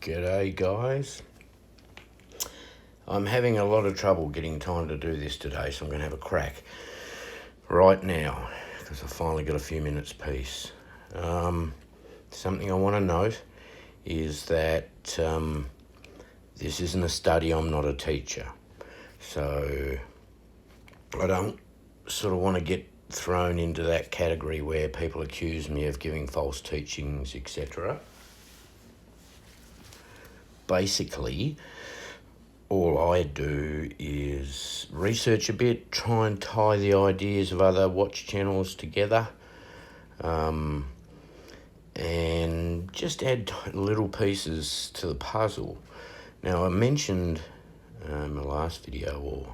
G'day guys. I'm having a lot of trouble getting time to do this today, so I'm going to have a crack right now because I finally got a few minutes peace. Something I want to note is that this isn't a study. I'm not a teacher, so I don't sort of want to get thrown into that category where people accuse me of giving false teachings, etc. Basically, all I do is research a bit, try and tie the ideas of other watch channels together, and just add little pieces to the puzzle. Now, I mentioned in the last video, or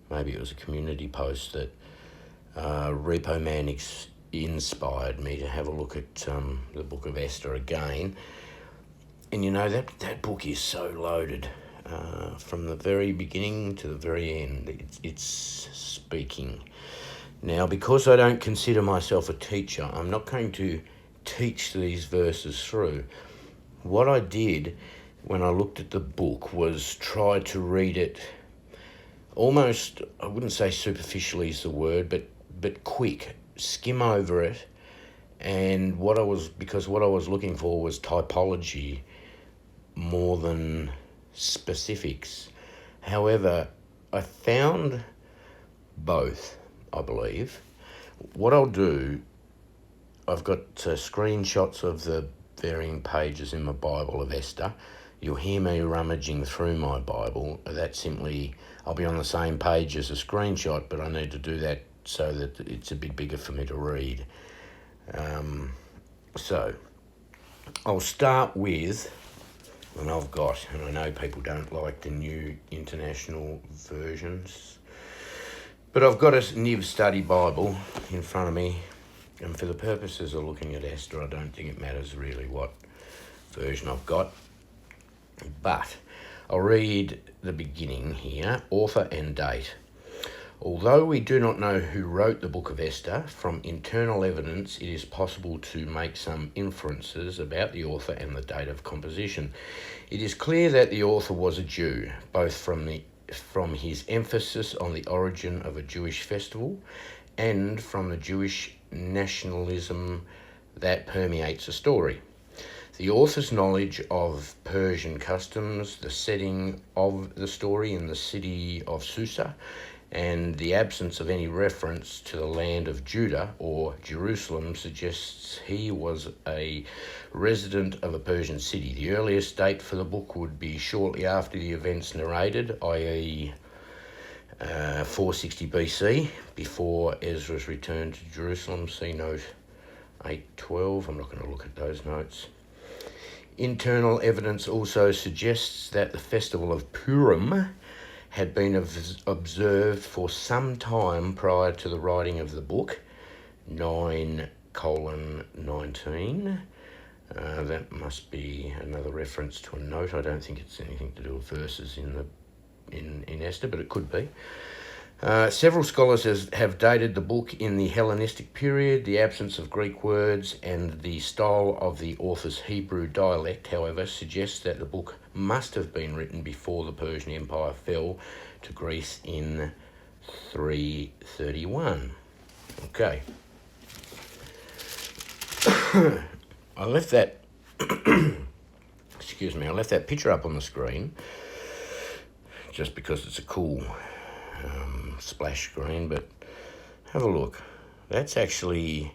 maybe it was a community post, that Repo Man inspired me to have a look at the book of Esther again. And you know, that book is so loaded. From the very beginning to the very end, it's speaking. Now, because I don't consider myself a teacher, I'm not going to teach these verses through. What I did when I looked at the book was try to read it almost, I wouldn't say superficially is the word, but quick, skim over it. And what I was looking for was typology more than specifics. However, I found both, I believe. What I'll do, I've got screenshots of the varying pages in my Bible of Esther. You'll hear me rummaging through my Bible. That's simply, I'll be on the same page as a screenshot, but I need to do that so that it's a bit bigger for me to read. So, I'll start with, and I know people don't like the new international versions, but I've got a Niv Study Bible in front of me, and for the purposes of looking at Esther, I don't think it matters really what version I've got. But I'll read the beginning here, author and date. Although we do not know who wrote the book of Esther, from internal evidence it is possible to make some inferences about the author and the date of composition. It is clear that the author was a Jew, both from his emphasis on the origin of a Jewish festival and from the Jewish nationalism that permeates the story. The author's knowledge of Persian customs, the setting of the story in the city of Susa, and the absence of any reference to the land of Judah or Jerusalem suggests he was a resident of a Persian city. The earliest date for the book would be shortly after the events narrated, i.e. 460 BC, before Ezra's return to Jerusalem. See note 812. I'm not going to look at those notes. Internal evidence also suggests that the festival of PURIM had been observed for some time prior to the writing of the book, 9:19. That must be another reference to a note. I don't think it's anything to do with verses in Esther, but it could be. Several scholars have dated the book in the Hellenistic period. The absence of Greek words and the style of the author's Hebrew dialect, however, suggests that the book must have been written before the Persian Empire fell to Greece in 331. Okay. I left that picture up on the screen just because it's a cool splash screen, but have a look. That's actually,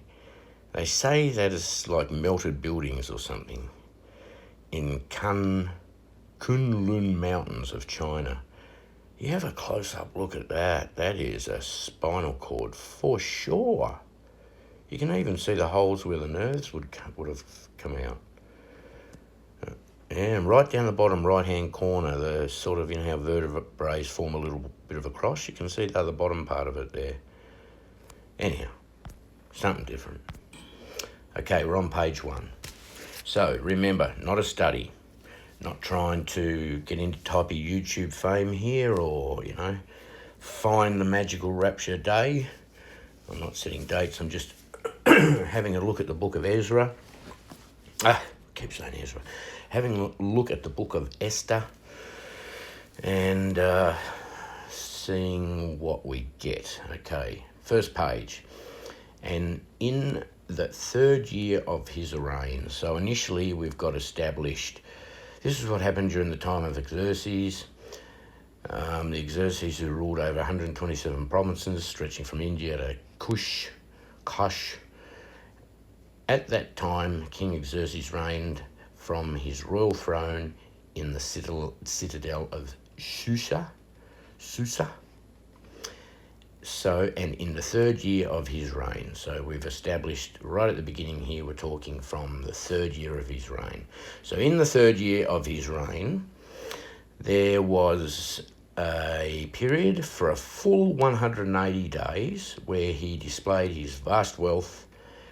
they say that it's like melted buildings or something in Kunlun Mountains of China. You have a close-up look at that. That is a spinal cord for sure. You can even see the holes where the nerves would have come out. And right down the bottom right-hand corner, the sort of, how vertebrae form a little bit of a cross, you can see the other bottom part of it there. Anyhow, something different. Okay, we're on page 1. So, remember, not a study. Not trying to get into type of YouTube fame here or, find the magical rapture day. I'm not setting dates, I'm just having a look at the book of Ezra. keep saying Ezra, having a look at the book of Esther and seeing what we get. Okay, first page. And in the 3rd year of his reign. So initially we've got established, this is what happened during the time of Xerxes. The Xerxes who ruled over 127 provinces, stretching from India to Kush. At that time, King Xerxes reigned from his royal throne in the citadel of Susa. So, and in the 3rd year of his reign. So we've established right at the beginning here, we're talking from the 3rd year of his reign. So in the 3rd year of his reign, there was a period for a full 180 days where he displayed his vast wealth,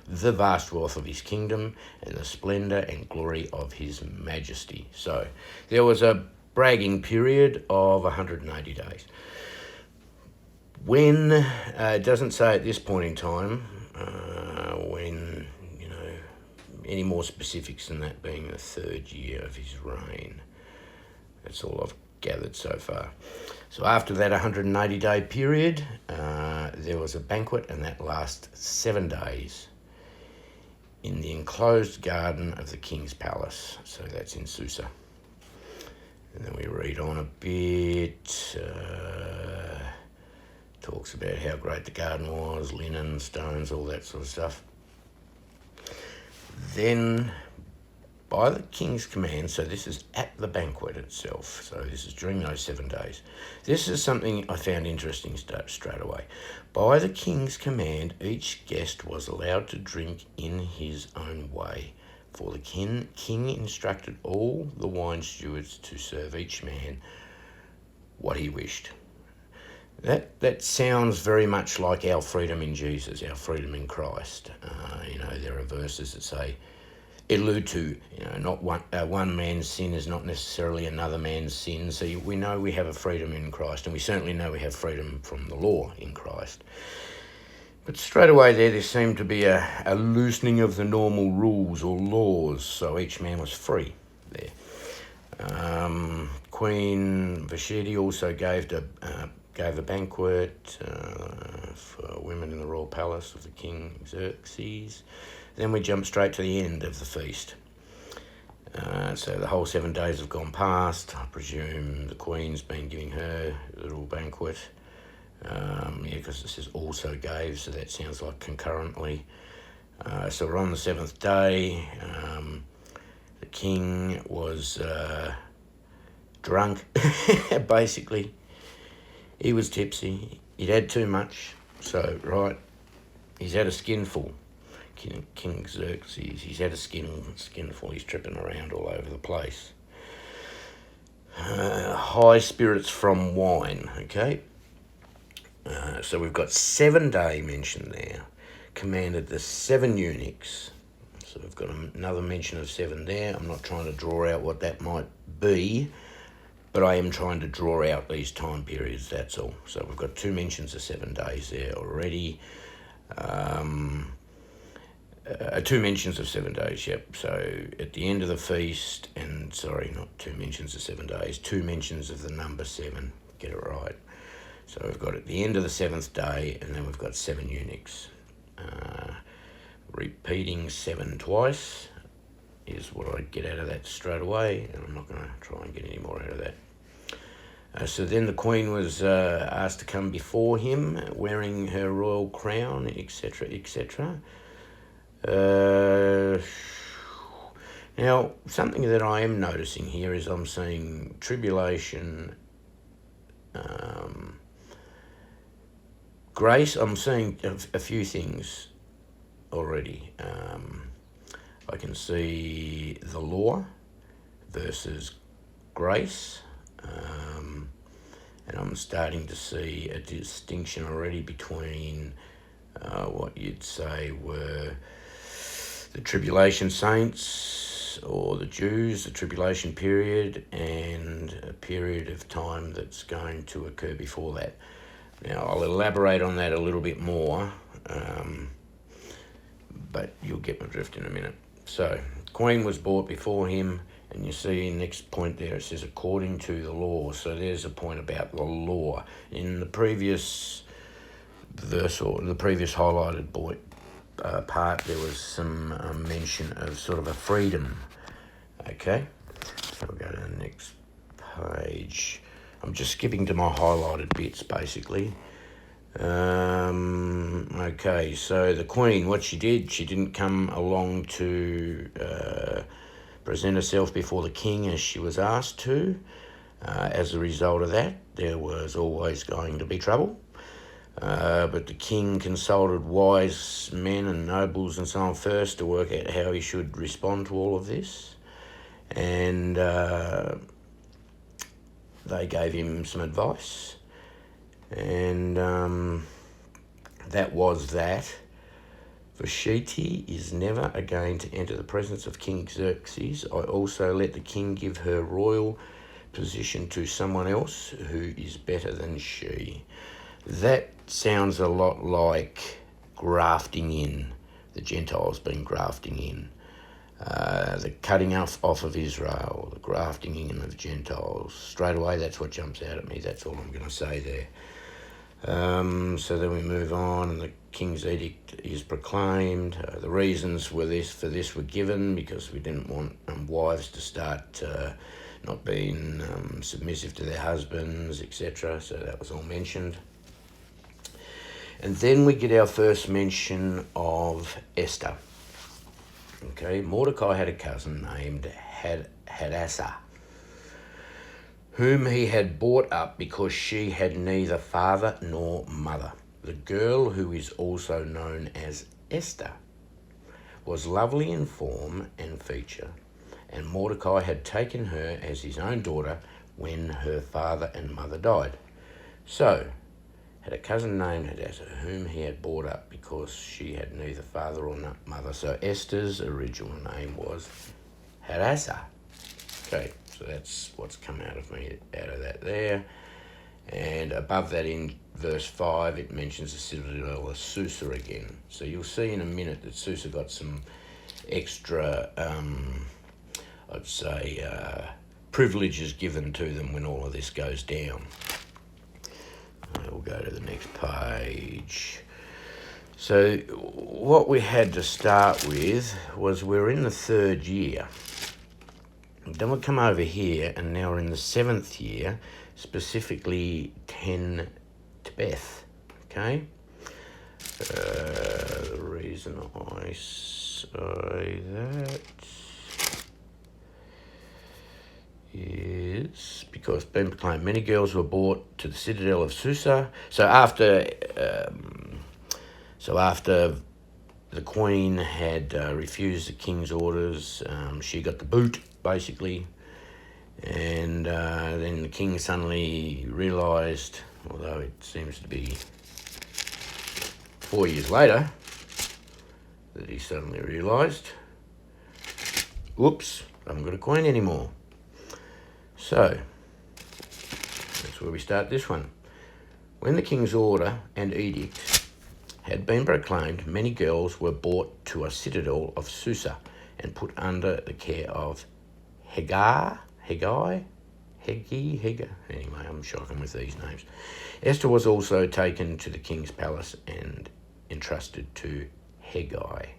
the vast wealth of his kingdom, and the splendour and glory of his majesty. So there was a bragging period of 180 days. When, it doesn't say at this point in time, when, any more specifics than that being the 3rd year of his reign. That's all I've gathered so far. So after that 180-day period, there was a banquet, and that lasts 7 days in the enclosed garden of the king's palace. So that's in Susa. And then we read on a bit. Talks about how great the garden was, linen, stones, all that sort of stuff. Then, by the king's command, so this is at the banquet itself, so this is during those 7 days. This is something I found interesting straight away. By the king's command, each guest was allowed to drink in his own way, for the king instructed all the wine stewards to serve each man what he wished. That sounds very much like our freedom in Jesus, our freedom in Christ. There are verses that allude to, not one man's sin is not necessarily another man's sin. So we know we have a freedom in Christ, and we certainly know we have freedom from the law in Christ. But straight away there seemed to be a loosening of the normal rules or laws, so each man was free there. Queen Vashti also gave a banquet for women in the royal palace of the king Xerxes. Then we jump straight to the end of the feast. So the whole 7 days have gone past. I presume the queen's been giving her little banquet. Because it says also gave, so that sounds like concurrently. So we're on the 7th day. The king was drunk, basically. He was tipsy. He'd had too much. So, right, he's had a skinful. King Xerxes, he's had a skinful. He's tripping around all over the place. High spirits from wine, okay? So we've got 7 day mentioned there. Commanded the 7 eunuchs. So we've got another mention of 7 there. I'm not trying to draw out what that might be, but I am trying to draw out these time periods, that's all. So we've got 2 mentions of 7 days there already. 2 mentions of 7 days, yep. So at the end of the feast, and sorry, not 2 mentions of 7 days, 2 mentions of the number 7, get it right. So we've got at the end of the 7th day, and then we've got 7 eunuchs. Repeating 7 twice is what I get out of that straight away, and I'm not going to try and get any more out of that. So then the queen was asked to come before him, wearing her royal crown, etc., etc. Now, something that I am noticing here is I'm seeing tribulation, grace. I'm seeing a few things already. I can see the law versus grace, and I'm starting to see a distinction already between what you'd say were the tribulation saints or the Jews, the tribulation period, and a period of time that's going to occur before that. Now, I'll elaborate on that a little bit more, but you'll get my drift in a minute. So, queen was brought before him, and you see next point there it says according to the law. So there's a point about the law. In the previous verse, or the previous highlighted part, there was some mention of sort of a freedom. Okay, so we'll go to the next page. I'm just skipping to my highlighted bits, basically. Okay, so the queen, what she did, she didn't come along to present herself before the king as she was asked to. As a result of that, there was always going to be trouble. But the king consulted wise men and nobles and so on first to work out how he should respond to all of this. And they gave him some advice. And that was that Vashti is never again to enter the presence of King Xerxes. I also let the king give her royal position to someone else who is better than she. That sounds a lot like grafting in, the Gentiles being grafting in. The cutting off of Israel, the grafting in of Gentiles. Straight away, that's what jumps out at me. That's all I'm going to say there. So then we move on, and the king's edict is proclaimed. The reasons for this were given because we didn't want wives to start not being submissive to their husbands, etc. So that was all mentioned. And then we get our first mention of Esther. Okay, Mordecai had a cousin named Hadassah, whom he had brought up because she had neither father nor mother. The girl, who is also known as Esther, was lovely in form and feature, and Mordecai had taken her as his own daughter when her father and mother died. So, had a cousin named Hadassah, whom he had brought up because she had neither father or mother. So Esther's original name was Hadassah. Okay, so that's what's come out of that there. And above that in verse 5, it mentions the citadel of Susa again. So you'll see in a minute that Susa got some extra, I'd say, privileges given to them when all of this goes down. We'll go to the next page. So what we had to start with was we're in the 3rd year. Then we'll come over here, and now we're in the 7th year, specifically 10 Tebeth. Okay? The reason I say that is because Ben proclaimed many girls were brought to the citadel of Susa. So after the queen had refused the king's orders, she got the boot, basically. And then the king suddenly realised, although it seems to be 4 years later, that he suddenly realised, whoops, I haven't got a queen anymore. So, that's where we start this one. When the king's order and edict had been proclaimed, many girls were brought to a citadel of Susa and put under the care of Hegai. Anyway, I'm shocking with these names. Esther was also taken to the king's palace and entrusted to Hegai.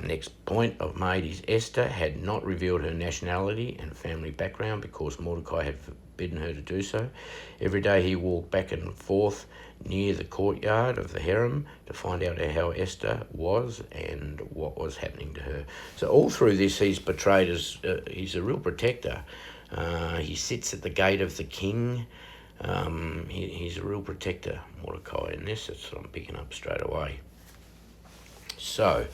Next point I've made is Esther had not revealed her nationality and family background because Mordecai had forbidden her to do so. Every day he walked back and forth near the courtyard of the harem to find out how Esther was and what was happening to her. So all through this he's portrayed as he's a real protector. He sits at the gate of the king. He's a real protector, Mordecai, in this. That's what I'm picking up straight away. So,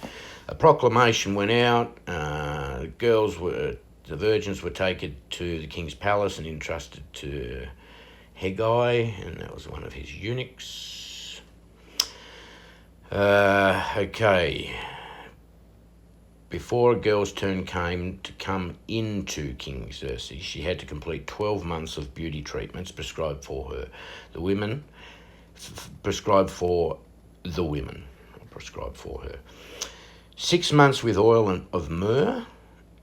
a proclamation went out. The virgins were taken to the king's palace and entrusted to Hegai, and that was one of his eunuchs. Okay. Before a girl's turn came to come into King Xerxes, she had to complete 12 months of beauty treatments prescribed for her. The women prescribed for the women prescribed for her. 6 months with oil of myrrh,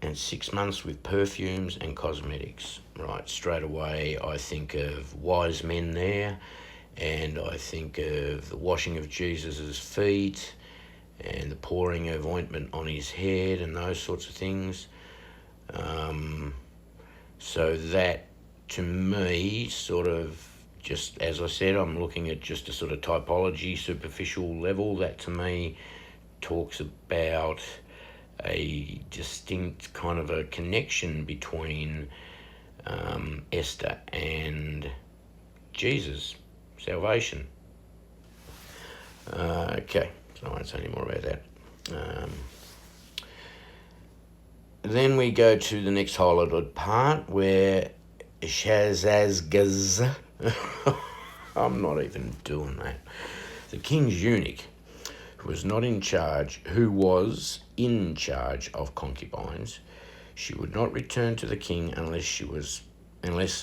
and 6 months with perfumes and cosmetics. Right, straight away I think of wise men there, and I think of the washing of Jesus' feet and the pouring of ointment on his head and those sorts of things. So that, to me, sort of, just as I said, I'm looking at just a sort of typology, superficial level. That, to me, talks about a distinct kind of a connection between Esther and Jesus, salvation. Okay, so I won't say any more about that. Then we go to the next highlighted part where Shazazgaz, I'm not even doing that, the king's eunuch, who was in charge of concubines, she would not return to the king unless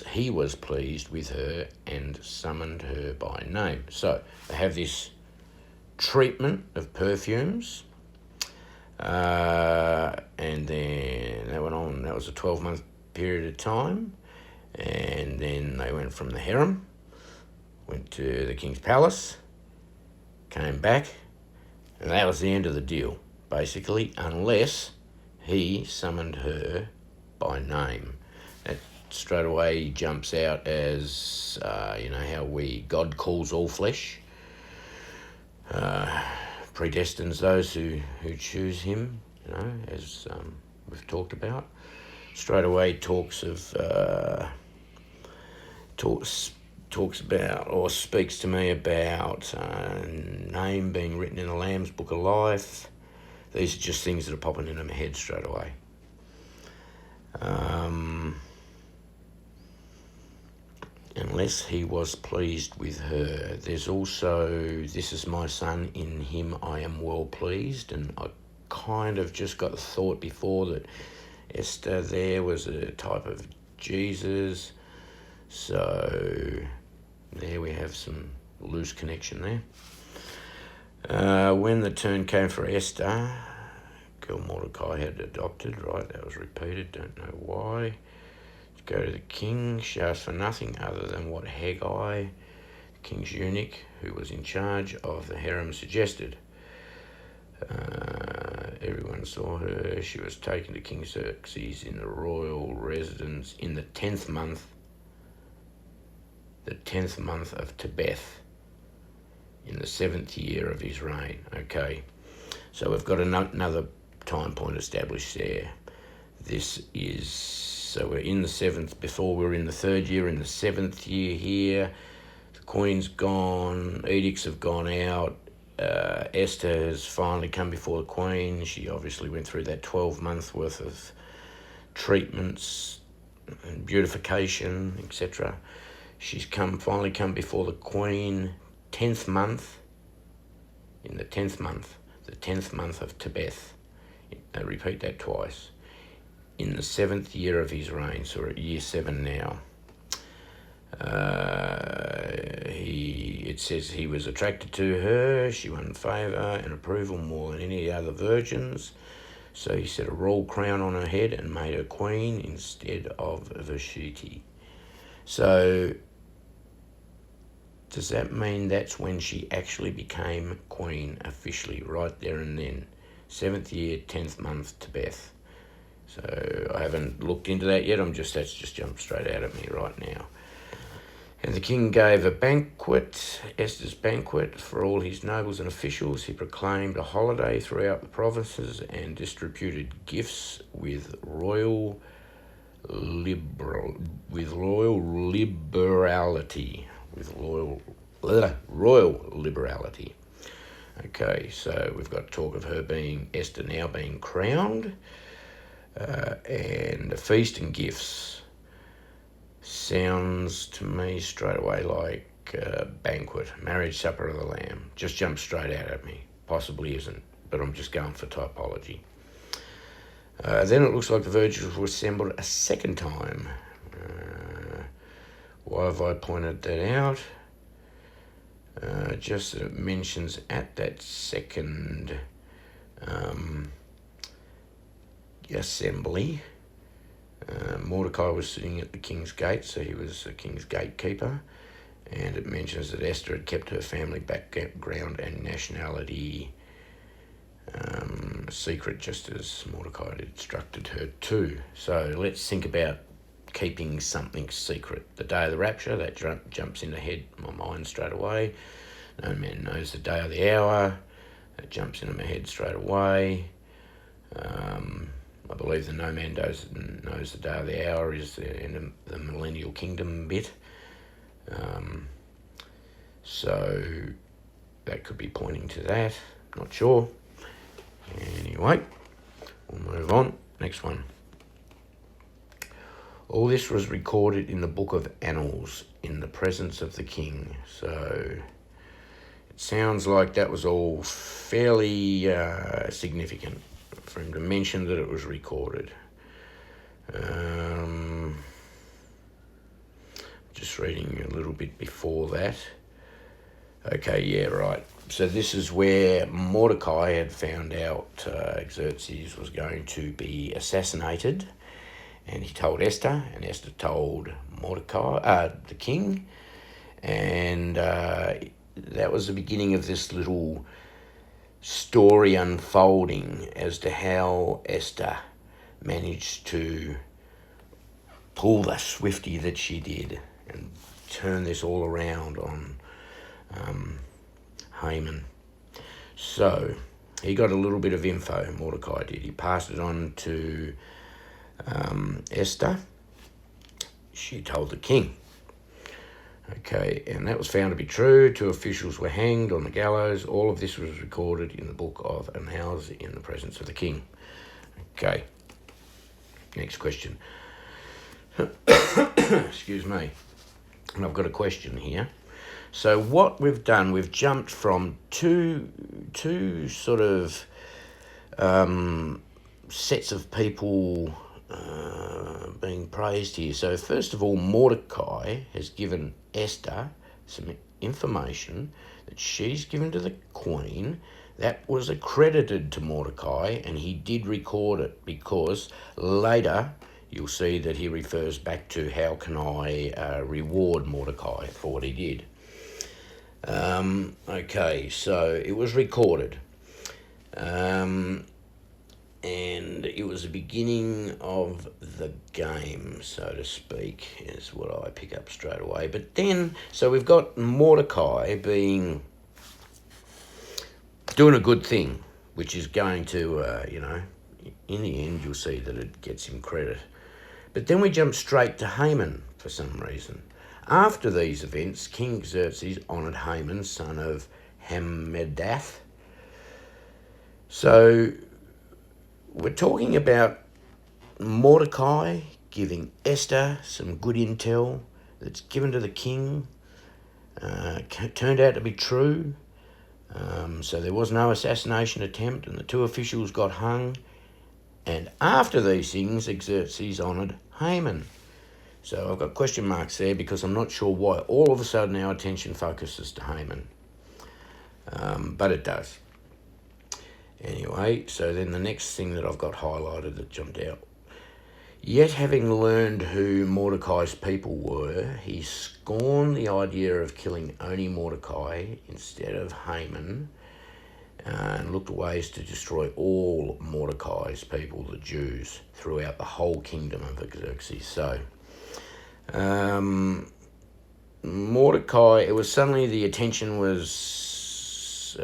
he was pleased with her and summoned her by name. So they have this treatment of perfumes, and then that went on. That was a 12-month period of time, and then they went from the harem, went to the king's palace, came back, and that was the end of the deal, basically, unless he summoned her by name. That straight away jumps out as, how God calls all flesh, predestines those who choose him, as we've talked about. Straight away talks about, or speaks to me about name being written in the Lamb's Book of Life. These are just things that are popping into my head straight away. Unless he was pleased with her. There's also, this is my son, in him I am well pleased, and I kind of just got the thought before that Esther there was a type of Jesus, so there we have some loose connection there. When the turn came for Esther, girl Mordecai had adopted, right, that was repeated, don't know why, to go to the king, she asked for nothing other than what Haggai, the king's eunuch, who was in charge of the harem, suggested. Everyone saw her. She was taken to King Xerxes in the royal residence in the 10th month of Tebeth, in the 7th year of his reign. Okay, so we've got another time point established there. So we're in the 7th, before we were in the 3rd year, in the 7th year here. The queen's gone, edicts have gone out. Esther has finally come before the queen. She obviously went through that 12-month worth of treatments and beautification, etc. She's finally come before the queen, 10th month, in the 10th month of Tebeth. I repeat that twice. In the 7th year of his reign, so we're at year 7 now. It says he was attracted to her, she won favour and approval more than any other virgins, so he set a royal crown on her head and made her queen instead of Vashti. So does that mean that's when she actually became queen officially, right there and then? 7th year, 10th month, Tebeth. So I haven't looked into that yet, that's just jumped straight out at me right now. And the king gave a banquet, Esther's banquet, for all his nobles and officials. He proclaimed a holiday throughout the provinces and distributed gifts with royal liberality. Okay, so we've got talk of Esther now being crowned, and a feast and gifts. Sounds to me straight away like banquet, marriage supper of the Lamb. Just jumps straight out at me. Possibly isn't, but I'm just going for typology. Then it looks like the virgins were assembled a second time. Why have I pointed that out? just that it mentions at that second assembly, Mordecai was sitting at the king's gate, so he was the king's gatekeeper, and it mentions that Esther had kept her family background and nationality secret, just as Mordecai had instructed her to. So let's think about keeping something secret. The day of the rapture, that jumps in the head of my mind straight away. No man knows the day or the hour. That jumps into my head straight away. I believe the no man knows the day or the hour is in the millennial kingdom bit. So that could be pointing to that. Not sure. Anyway, we'll move on. Next one. All this was recorded in the book of Annals in the presence of the king. So it sounds like that was all fairly significant for him to mention that it was recorded. Just reading a little bit before that. Okay, yeah, right. So this is where Mordecai had found out Xerxes was going to be assassinated, and he told Esther, and Esther told Mordecai, the king, and that was the beginning of this little story unfolding as to how Esther managed to pull the swifty that she did and turn this all around on Haman. So he got a little bit of info, Mordecai did. He passed it on to Esther. She told the king. Okay, and that was found to be true. 2 officials were hanged on the gallows. All of this was recorded in the book of Annals in the presence of the king. Okay, next question. Excuse me. And I've got a question here. So what we've done, we've jumped from two sort of sets of people being praised here. So first of all, Mordecai has given Esther some information that she's given to the queen that was accredited to Mordecai, and he did record it because later you'll see that he refers back to how can I reward Mordecai for what he did. Okay, so it was recorded. And it was the beginning of the game, so to speak, is what I pick up straight away. But then, so we've got Mordecai doing a good thing, which is going to, in the end, you'll see that it gets him credit. But then we jump straight to Haman for some reason. After these events, King Xerxes honoured Haman, son of Hammedatha. So we're talking about Mordecai giving Esther some good intel that's given to the king, turned out to be true. So there was no assassination attempt, and the 2 officials got hung. And after these things, Xerxes honoured Haman. So I've got question marks there because I'm not sure why all of a sudden our attention focuses to Haman. But it does. Anyway, so then the next thing that I've got highlighted that jumped out. Yet having learned who Mordecai's people were, he scorned the idea of killing only Mordecai instead of Haman, and looked at ways to destroy all Mordecai's people, the Jews, throughout the whole kingdom of Xerxes. So Mordecai, it was suddenly the attention was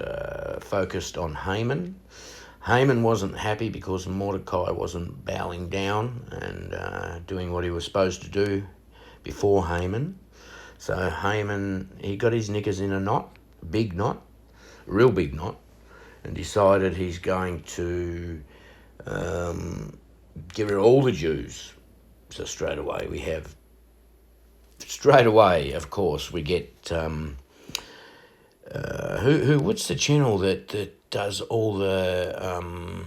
focused on Haman. Haman wasn't happy because Mordecai wasn't bowing down and doing what he was supposed to do before Haman. So Haman, he got his knickers in a knot, big knot, real big knot, and decided he's going to get rid of all the Jews. So straight away, of course, we get what's the channel that does all the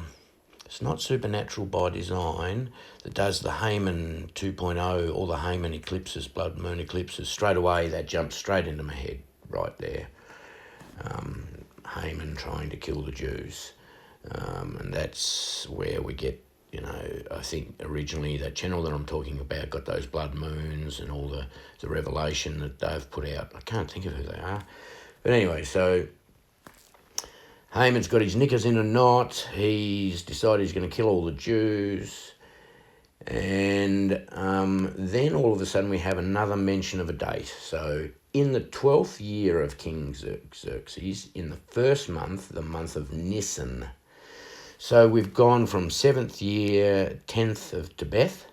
it's not Supernatural by Design, that does the Haman 2.0, all the Haman eclipses, blood moon eclipses. Straight away that jumps straight into my head right there. Haman trying to kill the Jews. And that's where we get, I think originally that channel that I'm talking about got those blood moons and all the revelation that they've put out. I can't think of who they are. But anyway, so Haman's got his knickers in a knot. He's decided he's going to kill all the Jews. And then all of a sudden we have another mention of a date. So in the 12th year of King Xerxes, in the first month, the month of Nisan. So we've gone from 7th year, 10th of Tebeth,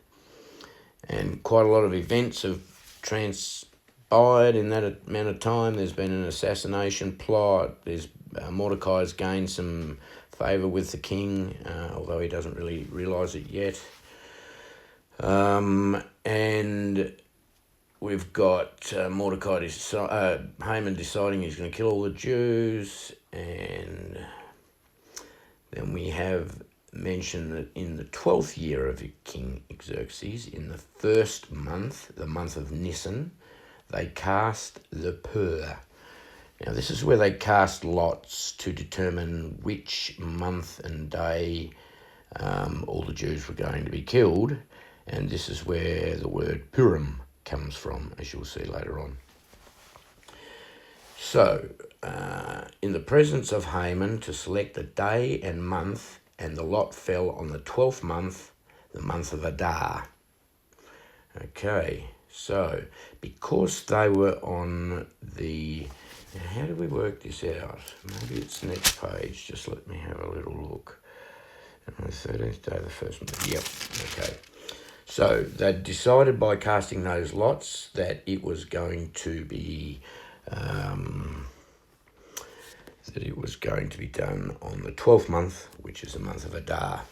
and quite a lot of events have transpired in that amount of time. There's been an assassination plot. There's Mordecai's gained some favour with the king, although he doesn't really realise it yet. And we've got Haman deciding he's going to kill all the Jews, and then we have mentioned that in the 12th year of King Xerxes, in the first month, the month of Nisan, they cast the pur. Now this is where they cast lots to determine which month and day all the Jews were going to be killed. And this is where the word PURIM comes from, as you'll see later on. So, in the presence of Haman, to select the day and month, and the lot fell on the 12th month, the month of Adar. Okay, so because they were on the... Now how do we work this out? Maybe it's next page. Just let me have a little look. On the 13th day of the first month. Yep, okay. So they decided by casting those lots that it was going to be done on the 12th month, which is the month of Adar.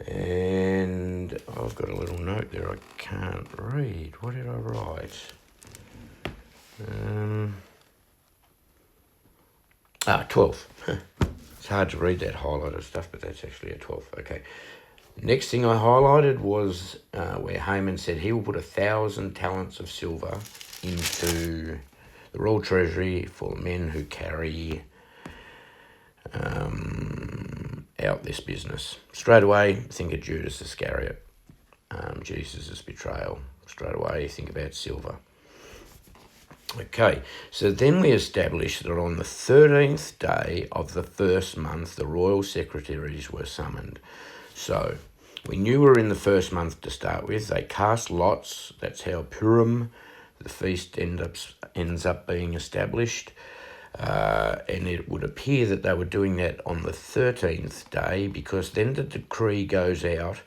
And I've got a little note there I can't read. What did I write? 12th. It's hard to read that highlighted stuff, but that's actually a 12th. Okay. Next thing I highlighted was where Haman said he will put 1,000 talents of silver into the royal treasury for men who carry out this business. Straight away, think of Judas Iscariot, Jesus' betrayal. Straight away, think about silver. Okay, so then we established that on the 13th day of the first month, the royal secretaries were summoned. So we knew we were in the first month to start with. They cast lots. That's how PURIM, the feast, ends up being established. And it would appear that they were doing that on the 13th day, because then the decree goes out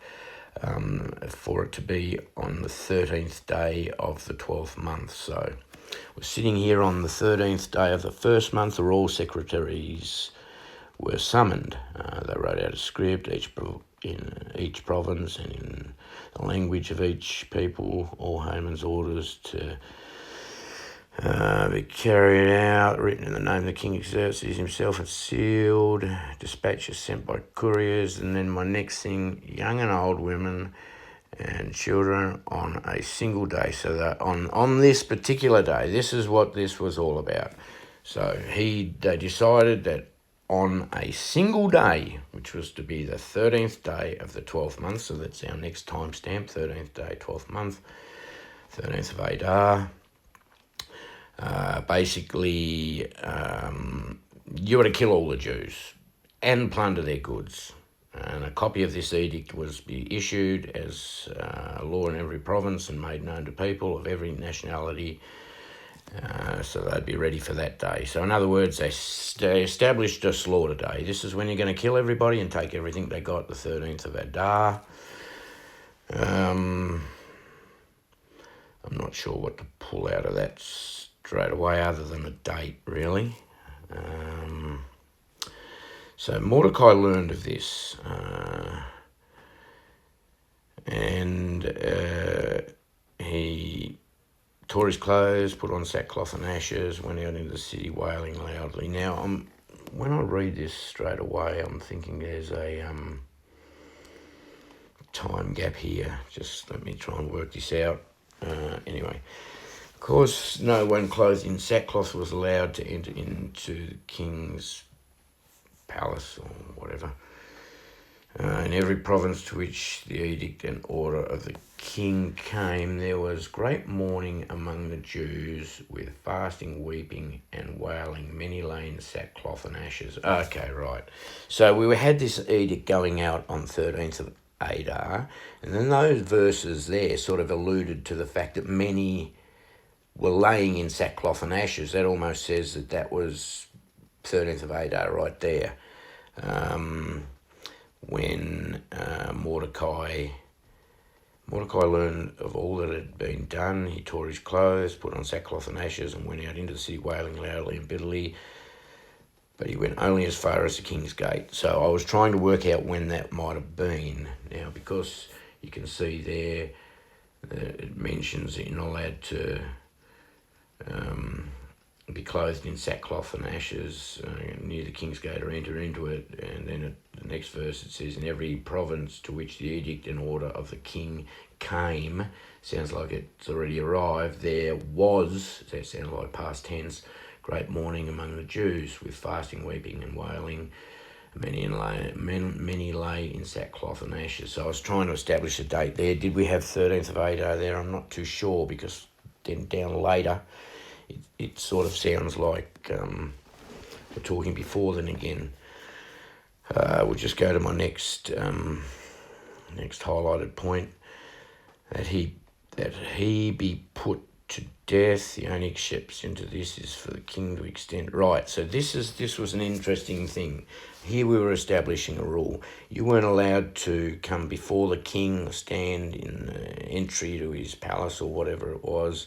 for it to be on the 13th day of the 12th month. So we're sitting here on the 13th day of the first month. The royal secretaries were summoned. They wrote out a script, in each province and in the language of each people, all Haman's orders to be carried out, written in the name of the King Xerxes himself and sealed, dispatches sent by couriers. And then my next thing, young and old women and children on a single day. So that on this particular day, this is what this was all about. So they decided that on a single day, which was to be the 13th day of the 12th month, so that's our next timestamp, 13th day, 12th month, 13th of Adar. Basically, you were to kill all the Jews and plunder their goods. And a copy of this edict was be issued as law in every province and made known to people of every nationality, so they'd be ready for that day. So in other words, they established a slaughter day. This is when you're going to kill everybody and take everything they got, the 13th of Adar. I'm not sure what to pull out of that straight away other than a date, really. So Mordecai learned of this, and he tore his clothes, put on sackcloth and ashes, went out into the city wailing loudly. Now, when I read this straight away, I'm thinking there's a time gap here. Just let me try and work this out. Anyway, Of course, no one clothed in sackcloth was allowed to enter into the king's palace or whatever. In every province to which the edict and order of the king came, there was great mourning among the Jews, with fasting, weeping, and wailing. Many lay in sackcloth and ashes. Okay, right. So we had this edict going out on 13th of Adar, and then those verses there sort of alluded to the fact that many were laying in sackcloth and ashes. That almost says that was 13th of Adar right there. When Mordecai learned of all that had been done, he tore his clothes, put on sackcloth and ashes, and went out into the city wailing loudly and bitterly. But he went only as far as the king's gate. So I was trying to work out when that might have been. Now, because you can see there that it mentions that you're not allowed to be clothed in sackcloth and ashes near the king's gate or enter into it. And then at the next verse it says, in every province to which the edict and order of the king came, sounds like it's already arrived, there was, that sounds like past tense, great mourning among the Jews, with fasting, weeping and wailing. Many lay in sackcloth and ashes. So I was trying to establish a date there. Did we have 13th of Adar there? I'm not too sure, because then down later it sort of sounds like we're talking before then again. We'll just go to my next highlighted point, that he be put to death. The only exception to this is for the king to extend. Right, so this was an interesting thing. Here we were establishing a rule. You weren't allowed to come before the king or stand in the entry to his palace or whatever it was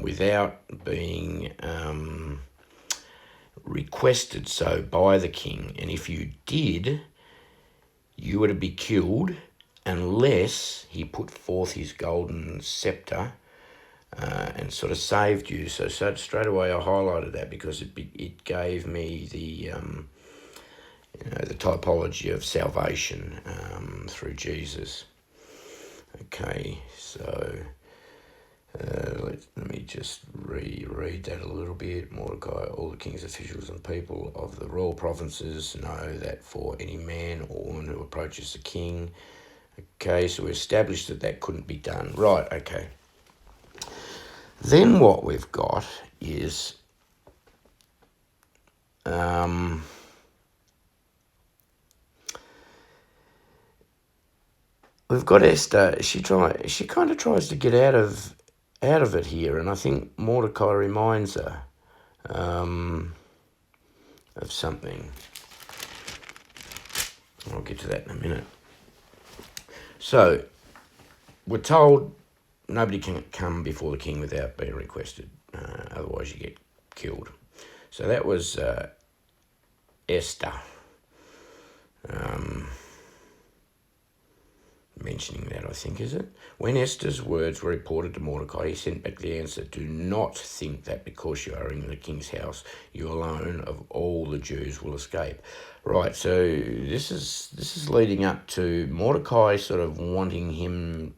without being requested so by the king. And if you did, you were to be killed unless he put forth his golden scepter and sort of saved you. So straight away I highlighted that, because it gave me the the typology of salvation through Jesus. Okay, so let me just reread that a little bit. Mordecai, all the king's officials and people of the royal provinces know that for any man or woman who approaches the king. Okay, so we established that couldn't be done. Right, okay. Then what we've got is we've got Esther. She kind of tries to get out of it here, and I think Mordecai reminds her of something. I'll get to that in a minute. So we're told nobody can come before the king without being requested, otherwise you get killed. So that was Esther mentioning that, I think, is it? When Esther's words were reported to Mordecai, he sent back the answer, do not think that because you are in the king's house, you alone of all the Jews will escape. Right, so this is leading up to Mordecai sort of wanting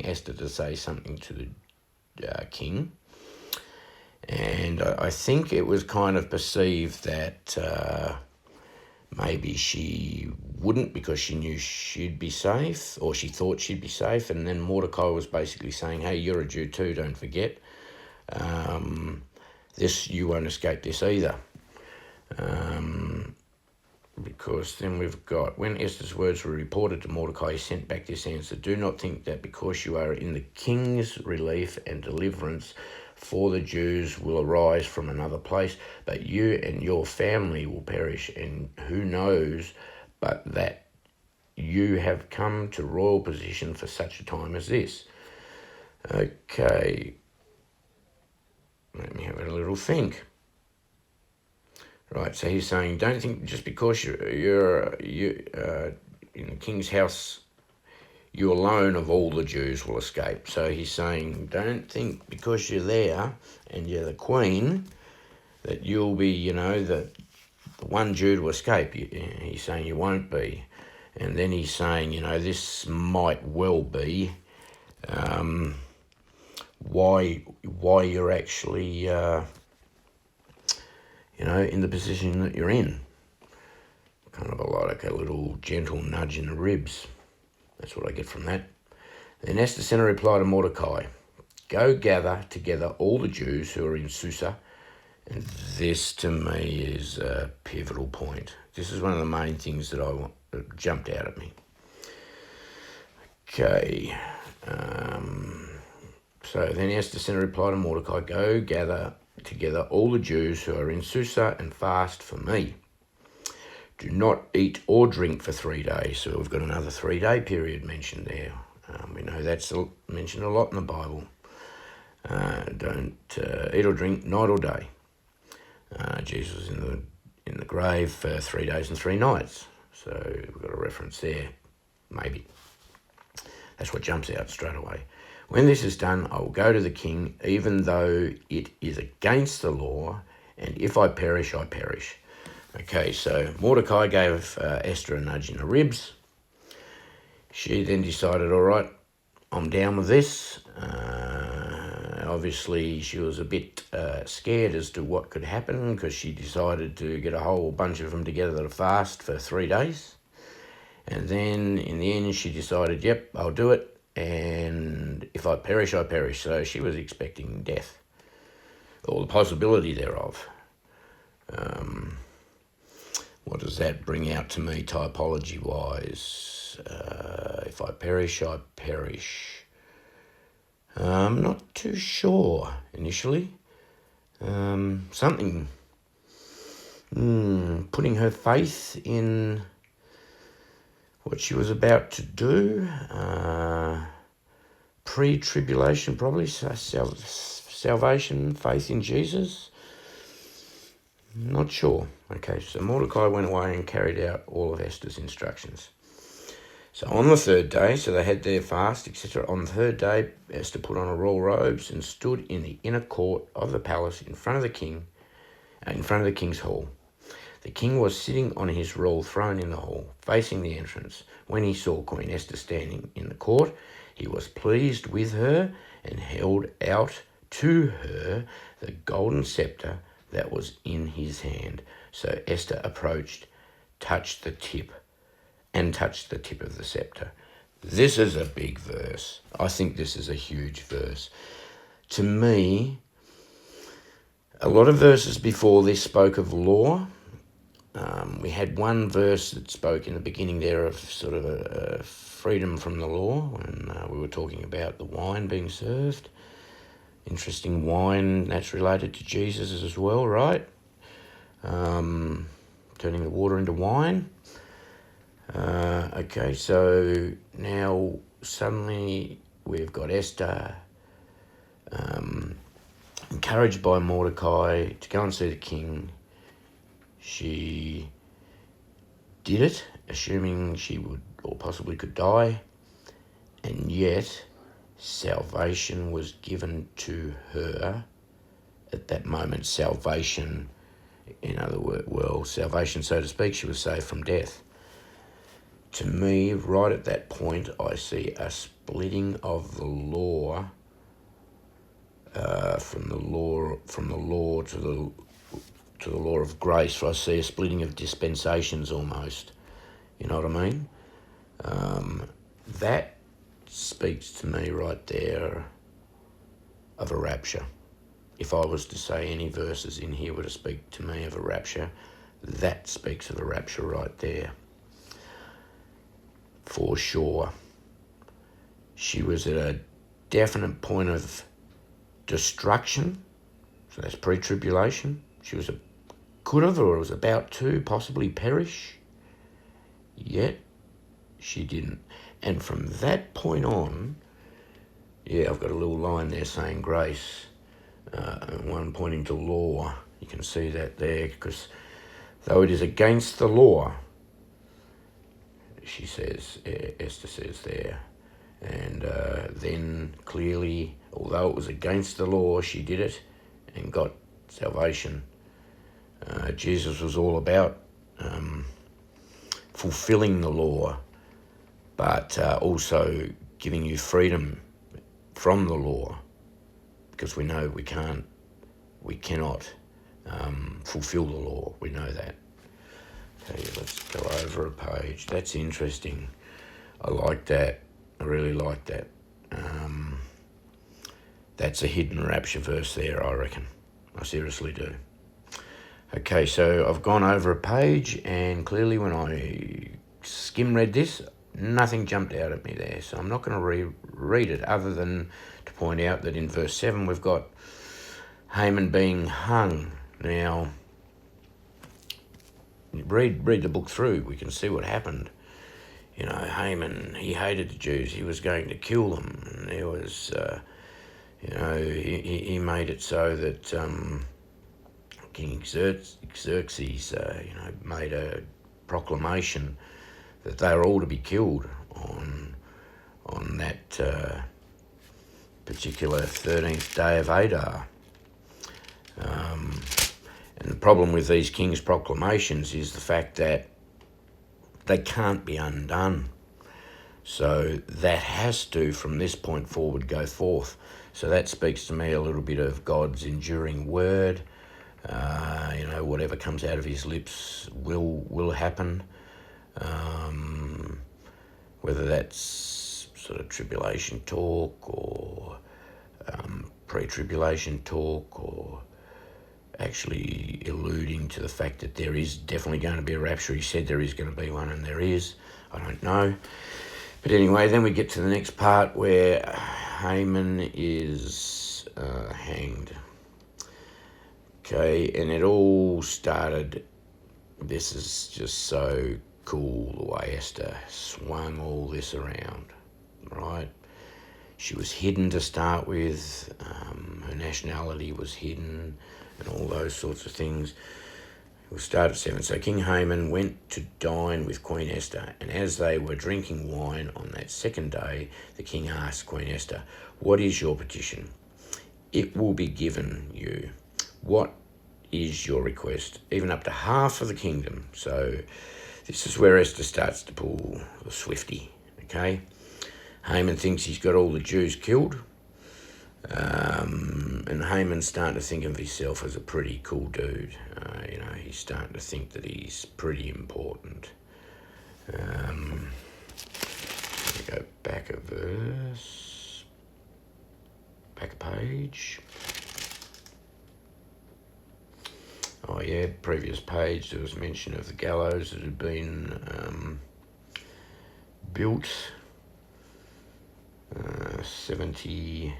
Esther to say something to the king. And I think it was kind of perceived that maybe she wouldn't, because she knew she'd be safe, or she thought she'd be safe. And then Mordecai was basically saying, hey, you're a Jew too, don't forget. You won't escape this either. Because then we've got, when Esther's words were reported to Mordecai, he sent back this answer, do not think that because you are in the king's relief and deliverance, for the Jews will arise from another place, but you and your family will perish, and who knows but that you have come to royal position for such a time as this. Okay, let me have a little think. Right, so he's saying, don't think just because you're in the king's house, you alone of all the Jews will escape. So he's saying, don't think because you're there and you're the queen that you'll be, the one Jew to escape. He's saying you won't be. And then he's saying, this might well be why you're actually, in the position that you're in. Kind of like a little gentle nudge in the ribs. That's what I get from that. Then Esther sent a reply to Mordecai, "Go gather together all the Jews who are in Susa." And this, to me, is a pivotal point. This is one of the main things that jumped out at me. Okay. So then Esther sent a reply to Mordecai, "Go gather together all the Jews who are in Susa and fast for me. Do not eat or drink for 3 days." So we've got another 3-day period mentioned there. We know that's mentioned a lot in the Bible. Don't eat or drink night or day. Jesus was in the grave for 3 days and 3 nights. So we've got a reference there, maybe. That's what jumps out straight away. "When this is done, I will go to the king, even though it is against the law, and if I perish, I perish." Okay, so Mordecai gave Esther a nudge in the ribs. She then decided, all right, I'm down with this. Obviously, she was a bit scared as to what could happen because she decided to get a whole bunch of them together to fast for 3 days. And then in the end, she decided, yep, I'll do it. And if I perish, I perish. So she was expecting death, or the possibility thereof. What does that bring out to me typology-wise? If I perish, I perish. I'm not too sure initially. Something putting her faith in what she was about to do. Pre-tribulation, probably. Salvation, faith in Jesus. Not sure. Okay, so Mordecai went away and carried out all of Esther's instructions. So on the 3rd day, so they had their fast, etc. On the 3rd day, Esther put on her royal robes and stood in the inner court of the palace in front of the king, in front of the king's hall. The king was sitting on his royal throne in the hall, facing the entrance. When he saw Queen Esther standing in the court, he was pleased with her and held out to her the golden scepter that was in his hand. So Esther approached, touched the tip of the scepter. This is a big verse. I think this is a huge verse. To me, a lot of verses before this spoke of law. We had one verse that spoke in the beginning there of sort of a freedom from the law, when we were talking about the wine being served. Interesting wine, that's related to Jesus as well, right? Turning the water into wine. Okay, so now suddenly we've got Esther encouraged by Mordecai to go and see the king. She did it, assuming she would or possibly could die, and yet salvation was given to her at that moment. Salvation, in other words, salvation, so to speak, she was saved from death. To me, right at that point, I see a splitting of the law, from the law to the law of grace. I see a splitting of dispensations almost. You know what I mean? That speaks to me right there of a rapture. If I was to say any verses in here were to speak to me of a rapture, that speaks of a rapture right there. For sure. She was at a definite point of destruction. So that's pre-tribulation. She could have or was about to possibly perish. Yet she didn't. And from that point on, I've got a little line there saying grace, and one pointing to law. You can see that there, because though it is against the law, she says, Esther says there, and then clearly, although it was against the law, she did it and got salvation. Jesus was all about fulfilling the law, but also giving you freedom from the law. because we know we cannot fulfill the law. We know that. Okay, let's go over a page. That's interesting. I like that. I really like that. That's a hidden rapture verse there, I reckon. I seriously do. Okay, so I've gone over a page, and clearly when I skim read this, nothing jumped out at me there. So I'm not going to reread it, other than to point out that in verse 7 we've got Haman being hung. Now, read the book through, we can see what happened. You know, Haman, he hated the Jews. He was going to kill them. And there was, he made it so that King Xerxes, made a proclamation that they were all to be killed on that particular 13th day of Adar. And the problem with these king's proclamations is the fact that they can't be undone. So that has to, from this point forward, go forth. So that speaks to me a little bit of God's enduring word. Whatever comes out of his lips will happen. Whether that's sort of tribulation talk or pre-tribulation talk, or actually alluding to the fact that there is definitely going to be a rapture. He said there is going to be one, and there is. I don't know. But anyway, then we get to the next part where Haman is hanged. Okay, and it all started, this is just so cool the way Esther swung all this around, right? She was hidden to start with, her nationality was hidden, and all those sorts of things. We'll start at 7. So King Haman went to dine with Queen Esther, and as they were drinking wine on that second day, the king asked Queen Esther, "What is your petition? It will be given you. What is your request? Even up to half of the kingdom." So this is where Esther starts to pull the Swifty, okay? Haman thinks he's got all the Jews killed. And Haman's starting to think of himself as a pretty cool dude. He's starting to think that he's pretty important. Let me go back a verse, back a page. Oh yeah, previous page there was mention of the gallows that had been built. 70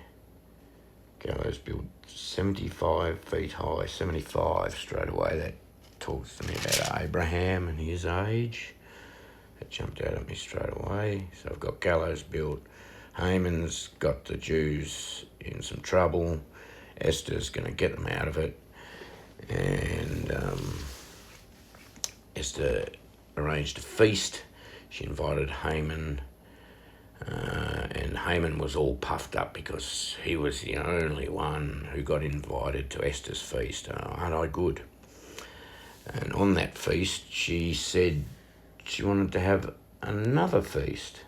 gallows built 75 feet high, 75 straight away. That talks to me about Abraham and his age. That jumped out at me straight away. So I've got gallows built. Haman's got the Jews in some trouble. Esther's going to get them out of it. And Esther arranged a feast. She invited Haman. And Haman was all puffed up because he was the only one who got invited to Esther's feast. Aren't I good? And on that feast, she said she wanted to have another feast.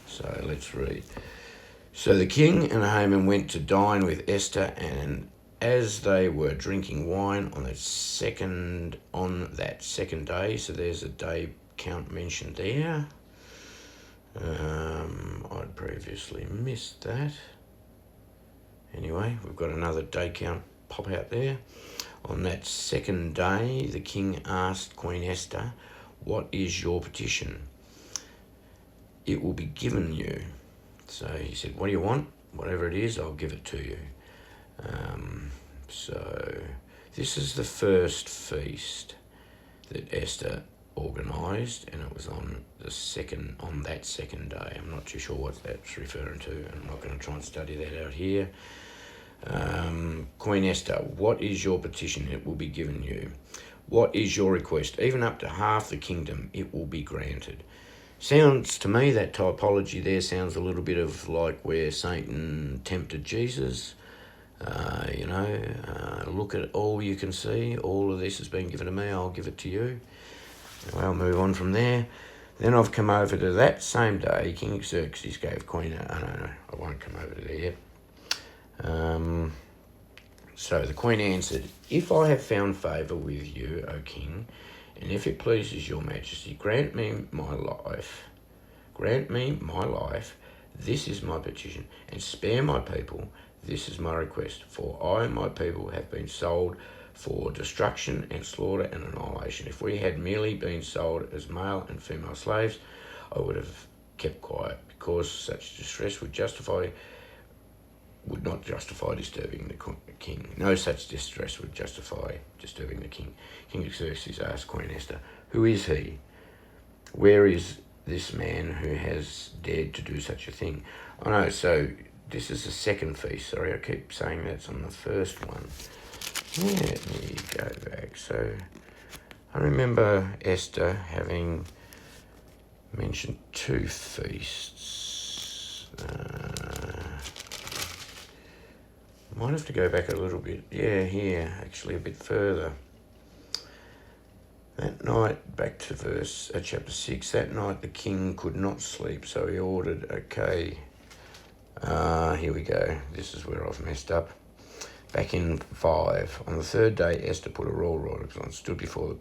So let's read. So the king and Haman went to dine with Esther, and as they were drinking wine on that second day, so there's a day count mentioned there. I'd previously missed that. Anyway, we've got another day count pop out there. On that second day, the king asked Queen Esther, "What is your petition? It will be given you." So he said, "What do you want? Whatever it is, I'll give it to you." So this is the first feast that Esther organised, and it was on that second day. I'm not too sure what that's referring to, and I'm not going to try and study that out here. Queen Esther, what is your petition? It will be given you. What is your request? Even up to half the kingdom, it will be granted. Sounds to me, that typology there sounds a little bit of like where Satan tempted Jesus. Look at all you can see. All of this has been given to me. I'll give it to you. Well, move on from there. Then I've come over to that same day, King Xerxes gave Queen... no, I won't come over to there yet. So the Queen answered, "If I have found favour with you, O King, and if it pleases your Majesty, grant me my life, this is my petition, and spare my people, this is my request, for I and my people have been sold for destruction and slaughter and annihilation. If we had merely been sold as male and female slaves, I would have kept quiet, because such distress would not justify disturbing the king. No such distress would justify disturbing the king." King Xerxes asked Queen Esther, "Who is he? Where is this man who has dared to do such a thing?" Oh no, so this is the second feast. Sorry, I keep saying that's on the first one. Let me go back. So I remember Esther having mentioned 2 feasts. Might have to go back a little bit. Yeah, here, actually a bit further. That night, back to chapter 6, that night the king could not sleep, so he ordered, here we go. This is where I've messed up. Back in 5, on the 3rd day, Esther put a royal robe on, stood before the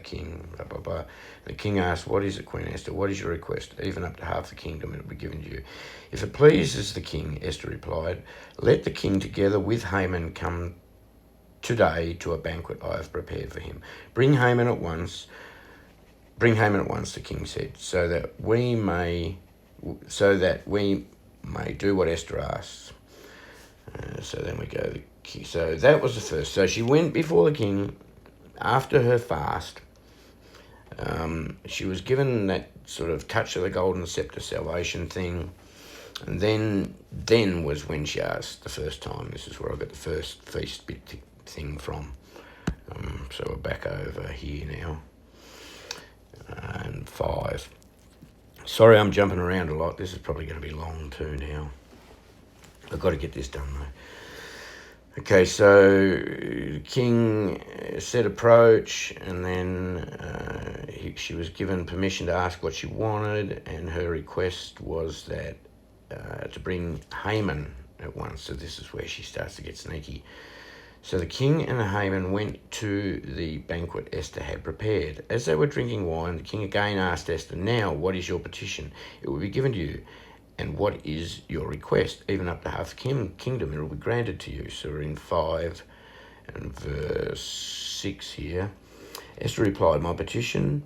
king, blah, blah, blah. The king asked, "What is it, Queen Esther? What is your request? Even up to half the kingdom it will be given to you." "If it pleases the king," Esther replied, "let the king together with Haman come today to a banquet I have prepared for him. Bring Haman at once, the king said, so that we may do what Esther asks. So then we go, so that was the first. So she went before the king after her fast. She was given that sort of touch of the golden scepter salvation thing. And then was when she asked the first time. This is where I got the first feast bit thing from. So we're back over here now. And 5. Sorry, I'm jumping around a lot. This is probably going to be long too now. I've got to get this done though. Okay, so the king said approach, and then she was given permission to ask what she wanted, and her request was that to bring Haman at once. So this is where she starts to get sneaky. So the king and Haman went to the banquet Esther had prepared. As they were drinking wine, the king again asked Esther, "Now, what is your petition? It will be given to you. And what is your request? Even up to half the kingdom, it will be granted to you." So we're in 5 and verse 6 here. Esther replied, "My petition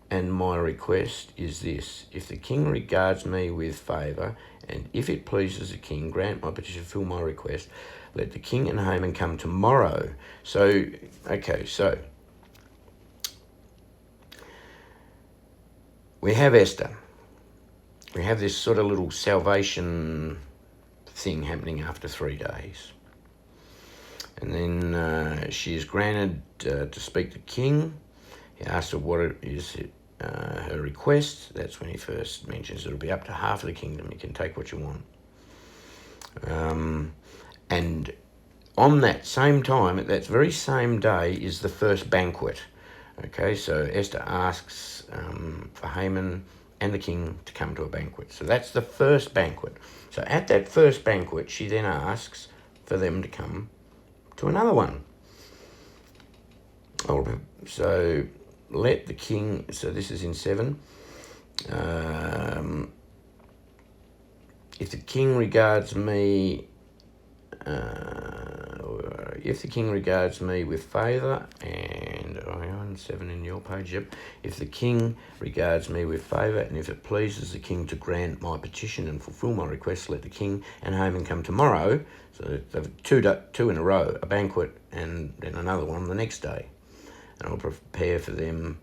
and my request is this. If the king regards me with favour, and if it pleases the king, grant my petition, fulfill my request. Let the king and Haman come tomorrow." So, okay, so we have Esther. We have this sort of little salvation thing happening after 3 days. And then she is granted to speak to the king. He asks her what is her request. That's when he first mentions it'll be up to half of the kingdom. You can take what you want. And on that same time, at that very same day, is the first banquet. Okay, so Esther asks for Haman and the king to come to a banquet. So that's the first banquet. So at that first banquet, she then asks for them to come to another one. So let the king, so this is in 7. If the king regards me with favour, and on 7 in your page, yep. If the king regards me with favour, and if it pleases the king to grant my petition and fulfil my request, let the king and Haman come tomorrow. So they've two in a row, a banquet and then another one the next day. And I'll prepare for them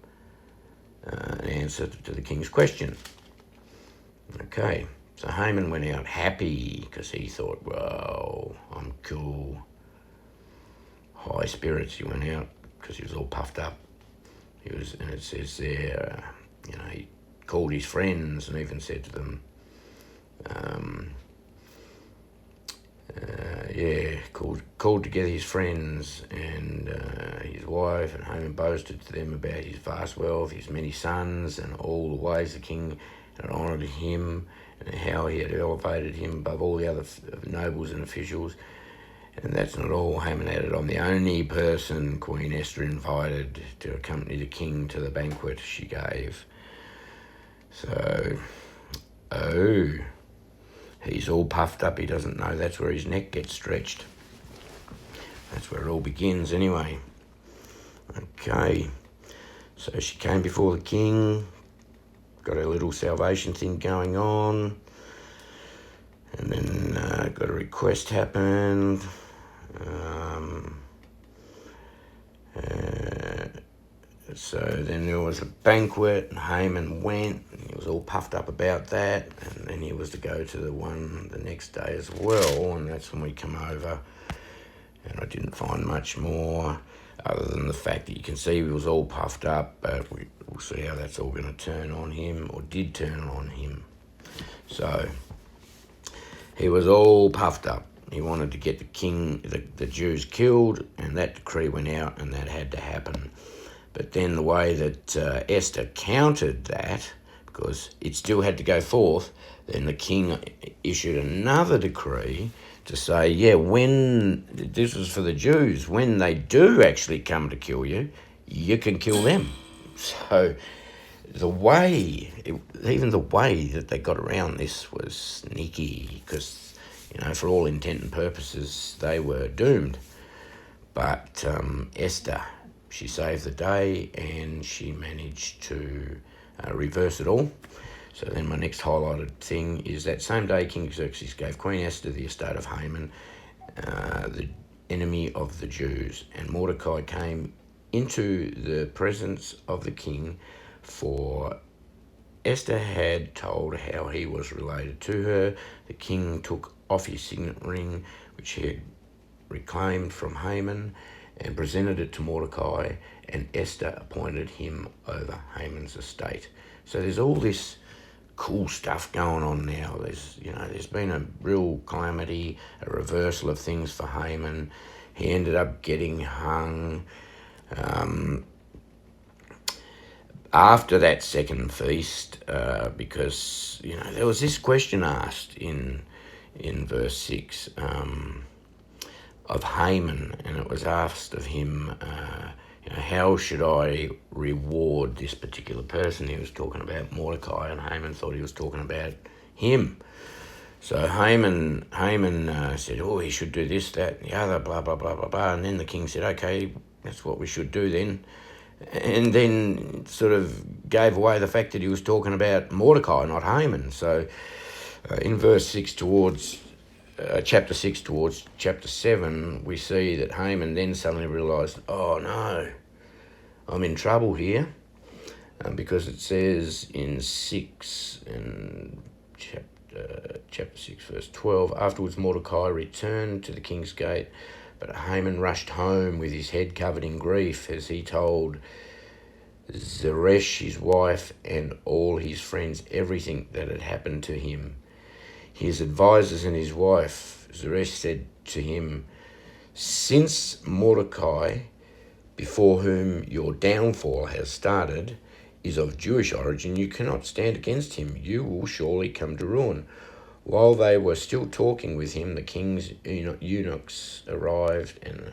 an answer to the king's question. Okay, so Haman went out happy because he thought, well, I'm cool. High spirits. He went out because he was all puffed up. And it says there, he called his friends and even said to them, called together his friends and his wife, and Haman boasted to them about his vast wealth, his many sons, and all the ways the king had honoured him, and how he had elevated him above all the other nobles and officials. And that's not all. Haman added on, the only person Queen Esther invited to accompany the king to the banquet she gave. So, he's all puffed up. He doesn't know that's where his neck gets stretched. That's where it all begins anyway. Okay, so she came before the king, got her little salvation thing going on, and then got a request happened. So then there was a banquet, and Haman went, and he was all puffed up about that, and then he was to go to the one the next day as well, and that's when we come over, and I didn't find much more other than the fact that you can see he was all puffed up, but we'll see how that's all going to turn on him, or did turn on him. So he was all puffed up. He wanted to get the Jews killed, and that decree went out, and that had to happen. But then the way that Esther countered that, because it still had to go forth, then the king issued another decree to say, yeah, when, this was for the Jews, when they do actually come to kill you, you can kill them. So even the way that they got around this was sneaky, because, for all intent and purposes, they were doomed. But Esther, she saved the day, and she managed to reverse it all. So then my next highlighted thing is that same day King Xerxes gave Queen Esther the estate of Haman, the enemy of the Jews. And Mordecai came into the presence of the king, for Esther had told how he was related to her. The king took off his signet ring, which he had reclaimed from Haman, and presented it to Mordecai, and Esther appointed him over Haman's estate. So there's all this cool stuff going on now. There's been a real calamity, a reversal of things for Haman. He ended up getting hung. After that second feast, because, there was this question asked in verse 6, of Haman, and it was asked of him, how should I reward this particular person? He was talking about Mordecai, and Haman thought he was talking about him. So Haman said, he should do this, that, and the other, blah, blah, blah, blah, blah. And then the king said, okay, that's what we should do then. And then sort of gave away the fact that he was talking about Mordecai, not Haman. So in verse 6 towards chapter 6 towards chapter 7, we see that Haman then suddenly realised, oh no, I'm in trouble here, because it says in 6 and chapter 6 verse 12, afterwards Mordecai returned to the king's gate, but Haman rushed home with his head covered in grief, as he told Zeresh, his wife, and all his friends everything that had happened to him. His advisors and his wife, Zeresh, said to him, since Mordecai, before whom your downfall has started, is of Jewish origin, you cannot stand against him. You will surely come to ruin. While they were still talking with him, the king's eunuchs arrived and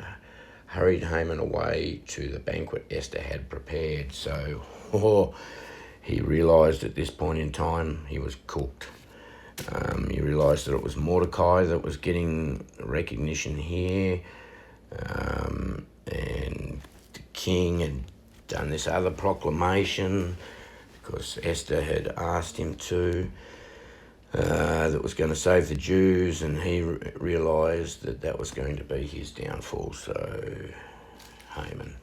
hurried Haman away to the banquet Esther had prepared. So he realised at this point in time he was cooked. He realised that it was Mordecai that was getting recognition here, and the king had done this other proclamation because Esther had asked him to, that was going to save the Jews, and he realised that that was going to be his downfall. So Haman.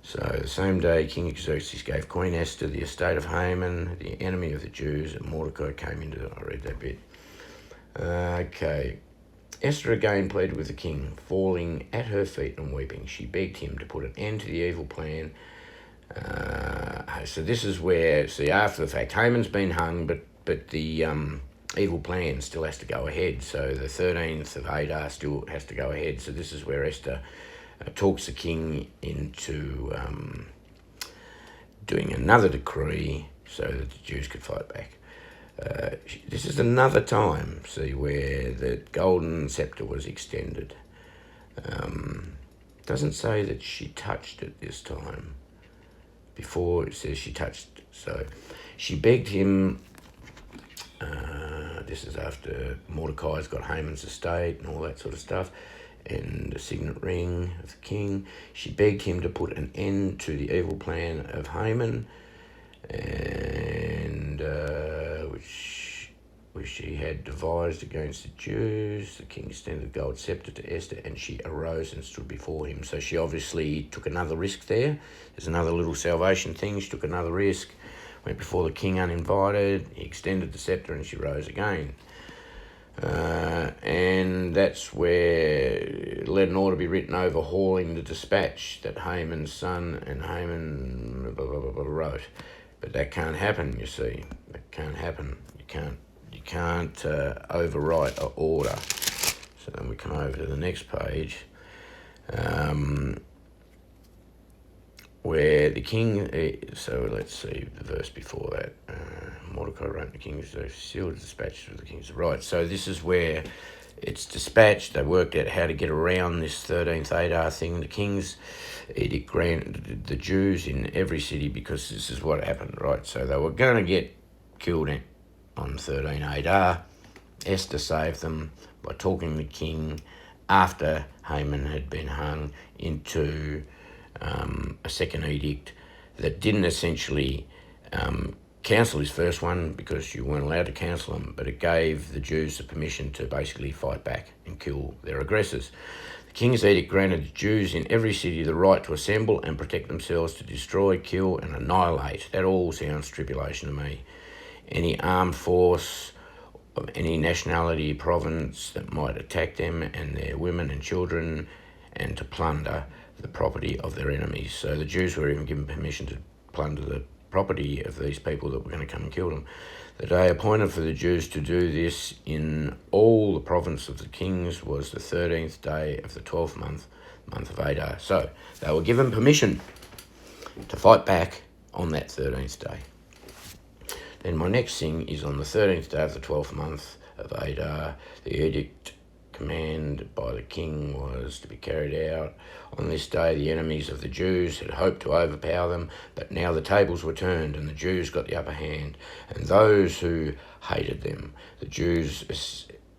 So the same day King Xerxes gave Queen Esther the estate of Haman, the enemy of the Jews, and Mordecai came into it. I read that bit. Okay. Esther again pleaded with the king, falling at her feet and weeping. She begged him to put an end to the evil plan. So this is where, see, after the fact, Haman's been hung, but the evil plan still has to go ahead. So the 13th of Adar still has to go ahead. So this is where Esther talks the king into doing another decree so that the Jews could fight back. This is another time, see, where the golden scepter was extended. Doesn't say that she touched it this time. Before it says she touched it. So she begged him. This is after Mordecai's got Haman's estate and all that sort of stuff, and the signet ring of the king. She begged him to put an end to the evil plan of Haman, and which he had devised against the Jews. The king extended the gold scepter to Esther, and she arose and stood before him. So she obviously took another risk there. There's another little salvation thing. She took another risk, went before the king uninvited. He extended the scepter, and she rose again. And that's where let an order be written overhauling the dispatch that Haman's son and Haman wrote. But that can't happen, you see. That can't happen. You can't overwrite an order. So then we come over to the next page, where the king. So let's see the verse before that. Mordecai wrote the king's sealed dispatch to the king's right. So this is where it's dispatched. They worked out how to get around this 13th Adar thing. The king's edict granted the Jews in every city, because this is what happened, right? So they were going to get killed on 13 Adar. Esther saved them by talking the king after Haman had been hung into a second edict that didn't essentially cancel his first one, because you weren't allowed to cancel them, but it gave the Jews the permission to basically fight back and kill their aggressors. The king's edict granted the Jews in every city the right to assemble and protect themselves, to destroy, kill, and annihilate. That all sounds tribulation to me. Any armed force of any nationality, province that might attack them and their women and children, and to plunder the property of their enemies. So the Jews were even given permission to plunder the property of these people that were going to come and kill them. The day appointed for the Jews to do this in all the province of the kings was the 13th day of the 12th month of Adar. So they were given permission to fight back on that 13th day. Then my next thing is on the 13th day of the 12th month of Adar, the edict command by the king was to be carried out. On this day, the enemies of the Jews had hoped to overpower them, but now the tables were turned and the Jews got the upper hand. And those who hated them, the Jews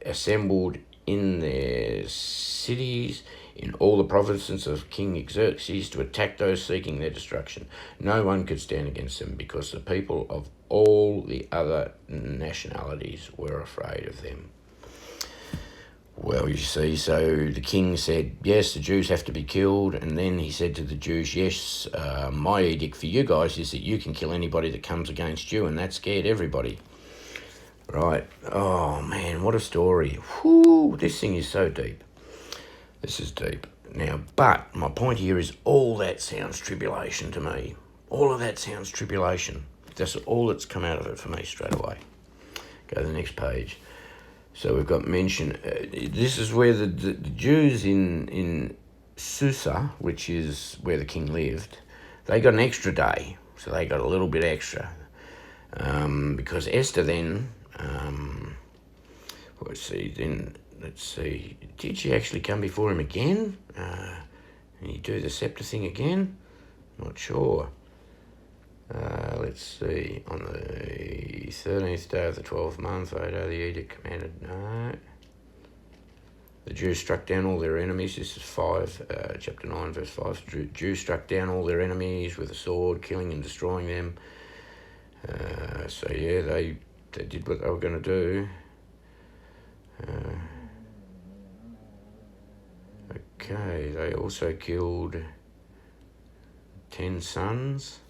assembled in their cities in all the provinces of King Xerxes to attack those seeking their destruction. No one could stand against them, because the people of all the other nationalities were afraid of them. Well, you see, so the king said, yes, the Jews have to be killed. And then he said to the Jews, yes, my edict for you guys is that you can kill anybody that comes against you. And that scared everybody. Right. Oh, man, what a story. Whew, this thing is so deep. This is deep. Now, but my point here is all that sounds tribulation to me. All of that sounds tribulation. That's all that's come out of it for me straight away. Go to the next page. So we've got mention. This is where the Jews in Susa, which is where the king lived, they got an extra day. So they got a little bit extra. Because Esther then, let's see, did she actually come before him again? And he do the scepter thing again? Not sure. Let's see, on the 13th day of the 12th month, Adar, the edict commanded, no. The Jews struck down all their enemies. This is chapter 9, verse 5. The Jews struck down all their enemies with a sword, killing and destroying them. So yeah, they did what they were going to do. Okay, they also killed 10 sons.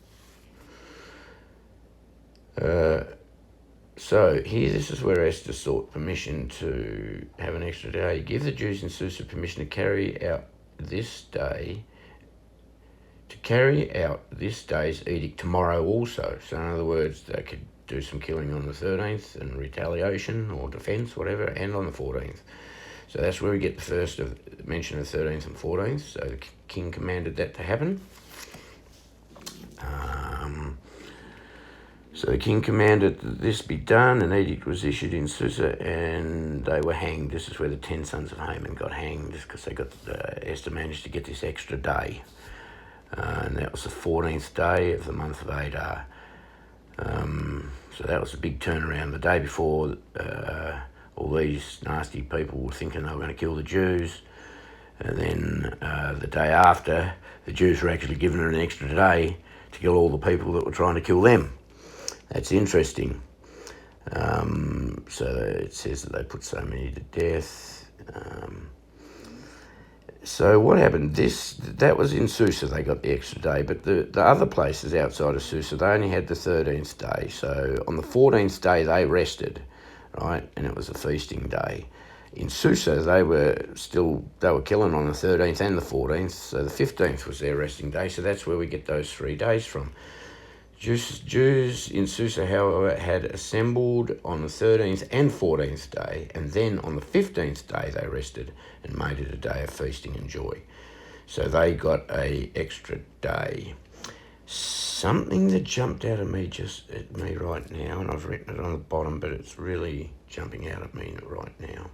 So here, this is where Esther sought permission to have an extra day. Give the Jews in Susa permission to carry out this day's edict tomorrow also. So in other words, they could do some killing on the 13th and retaliation or defence, whatever, and on the 14th. So that's where we get the first mention of 13th and 14th. So the king commanded that to happen. So the king commanded that this be done. An edict was issued in Susa, and they were hanged. This is where the 10 sons of Haman got hanged, just because they got Esther managed to get this extra day, and that was the 14th day of the month of Adar. So that was a big turnaround. The day before, all these nasty people were thinking they were going to kill the Jews, and then the day after, the Jews were actually given an extra day to kill all the people that were trying to kill them. That's interesting. So it says that they put so many to death. So what happened? That was in Susa, they got the extra day, but the other places outside of Susa, they only had the 13th day. So on the 14th day, they rested, right? And it was a feasting day. In Susa, they were killing on the 13th and the 14th, so the 15th was their resting day. So that's where we get those 3 days from. Jews in Susa, however, had assembled on the 13th and 14th day, and then on the 15th day they rested and made it a day of feasting and joy. So they got a extra day. Something that jumped out at me right now, and I've written it on the bottom, but it's really jumping out at me right now.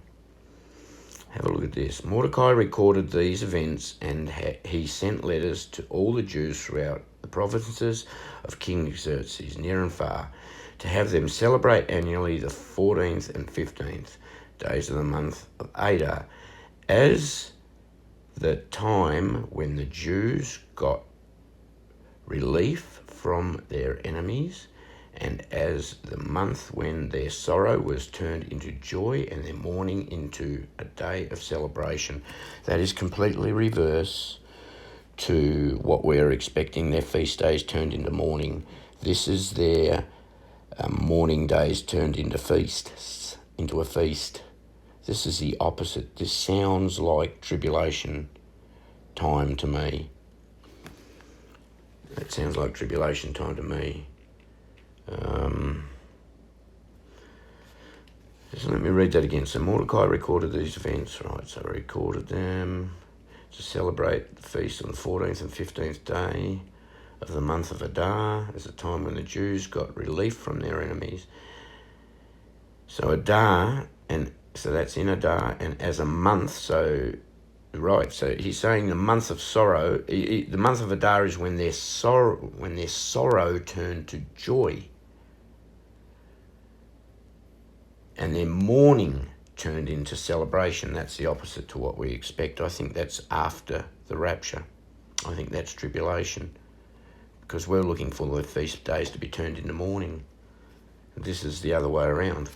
Have a look at this. Mordecai recorded these events, and he sent letters to all the Jews throughout the provinces of King Xerxes, near and far, to have them celebrate annually the 14th and 15th days of the month of Adar, as the time when the Jews got relief from their enemies, and as the month when their sorrow was turned into joy and their mourning into a day of celebration. That is completely reverse to what we're expecting. Their feast days turned into mourning. This is their mourning days turned into feasts, into a feast. This is the opposite. This sounds like tribulation time to me. It sounds like tribulation time to me. So let me read that again. So Mordecai recorded these events, right? So I recorded them to celebrate the feast on the 14th and 15th day of the month of Adar, as a time when the Jews got relief from their enemies. So Adar, and so that's in Adar, and as a month, so right, so he's saying the month of sorrow, the month of Adar is when their sorrow turned to joy, and their mourning turned into celebration. That's the opposite to what we expect. I think that's after the rapture. I think that's tribulation, because we're looking for the feast days to be turned into mourning. This is the other way around.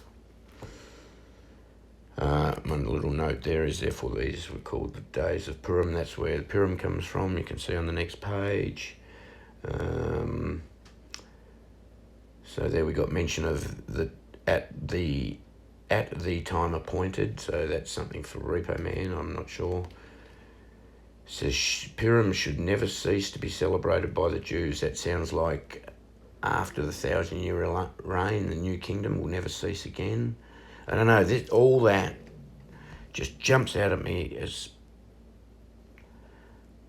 One little note there is, therefore these were called the days of PURIM. That's where the PURIM comes from. You can see on the next page. So there we got mention of at the time appointed. So that's something for Repo Man, I'm not sure. It says PURIM should never cease to be celebrated by the Jews. That sounds like after the 1,000-year reign, the new kingdom will never cease again. I don't know, all that just jumps out at me as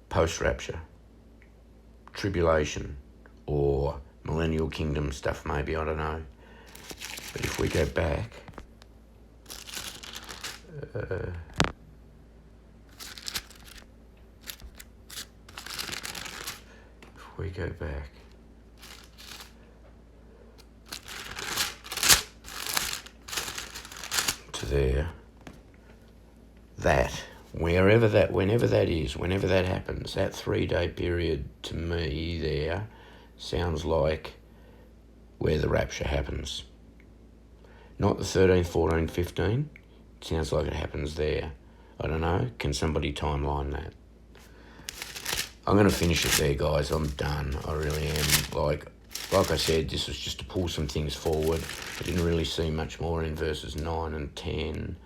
post-rapture, tribulation, or millennial kingdom stuff maybe, I don't know. But if we go back, to there, whenever that happens, that 3-day period to me there sounds like where the rapture happens. Not the 13th, 14th, 15th. It sounds like it happens there. I don't know. Can somebody timeline that? I'm going to finish it there, guys. I'm done. I really am. Like I said, this was just to pull some things forward. I didn't really see much more in verses 9 and 10,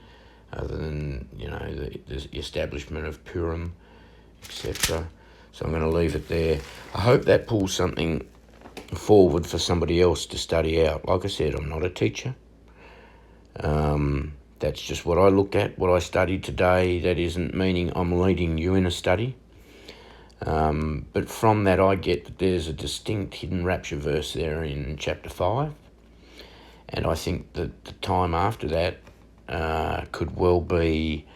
other than, the establishment of PURIM, etc. So I'm going to leave it there. I hope that pulls something forward for somebody else to study out. Like I said, I'm not a teacher. That's just what I looked at, what I studied today. That isn't meaning I'm leading you in a study. But from that I get that there's a distinct hidden rapture verse there in chapter 5. And I think that the time after that could well be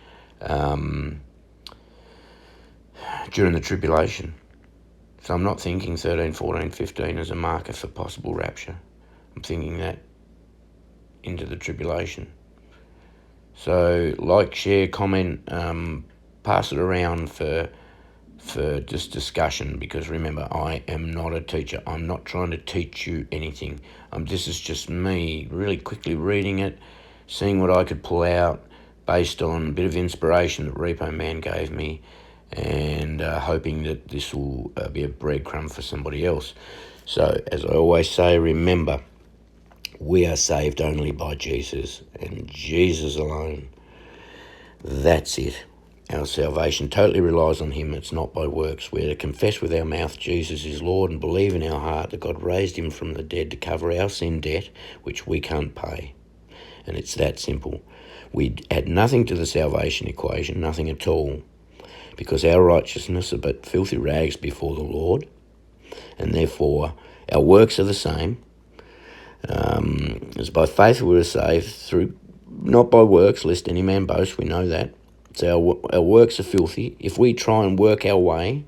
during the tribulation. So I'm not thinking 13, 14, 15 as a marker for possible rapture. I'm thinking that into the tribulation. So like, share, comment, pass it around for just discussion, because remember, I am not a teacher. I'm not trying to teach you anything. This is just me really quickly reading it, seeing what I could pull out based on a bit of inspiration that Repo Man gave me, and hoping that this will be a breadcrumb for somebody else. So, as I always say, remember, we are saved only by Jesus and Jesus alone. That's it. Our salvation totally relies on him. It's not by works. We're to confess with our mouth Jesus is Lord and believe in our heart that God raised him from the dead to cover our sin debt, which we can't pay. And it's that simple. We add nothing to the salvation equation, nothing at all, because our righteousness are but filthy rags before the Lord, and therefore our works are the same. As by faith we are saved, through not by works, lest any man boast. We know that. So our works are filthy. If we try and work our way,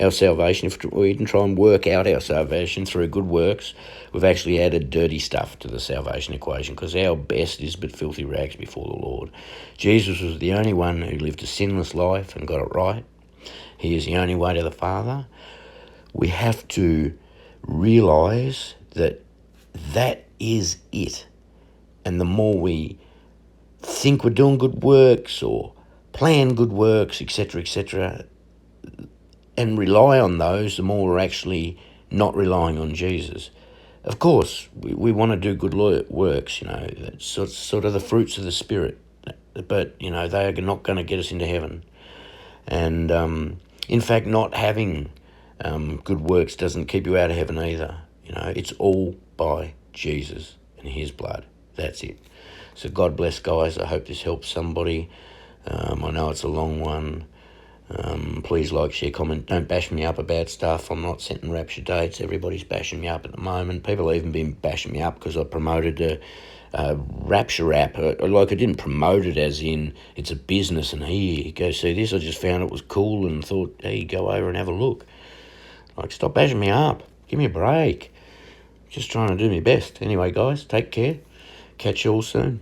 our salvation, if we can try and work out our salvation through good works, we've actually added dirty stuff to the salvation equation, because our best is but filthy rags before the Lord. Jesus was the only one who lived a sinless life and got it right. He is the only way to the Father. We have to realise that that is it. And the more we think we're doing good works or plan good works, etc., and rely on those, the more we're actually not relying on Jesus. Of course, we want to do good works, that's sort of the fruits of the Spirit, but, they are not going to get us into heaven. And, in fact, not having good works doesn't keep you out of heaven either. It's all by Jesus and his blood. That's it. So God bless, guys. I hope this helps somebody. I know it's a long one. Please like, share, comment. Don't bash me up about stuff. I'm not setting rapture dates. Everybody's bashing me up at the moment. People have even been bashing me up because I promoted a rapture app. I didn't promote it as in it's a business and here, go see this. I just found it was cool and thought, hey, go over and have a look. Stop bashing me up. Give me a break. Just trying to do my best. Anyway, guys, take care. Catch you all soon.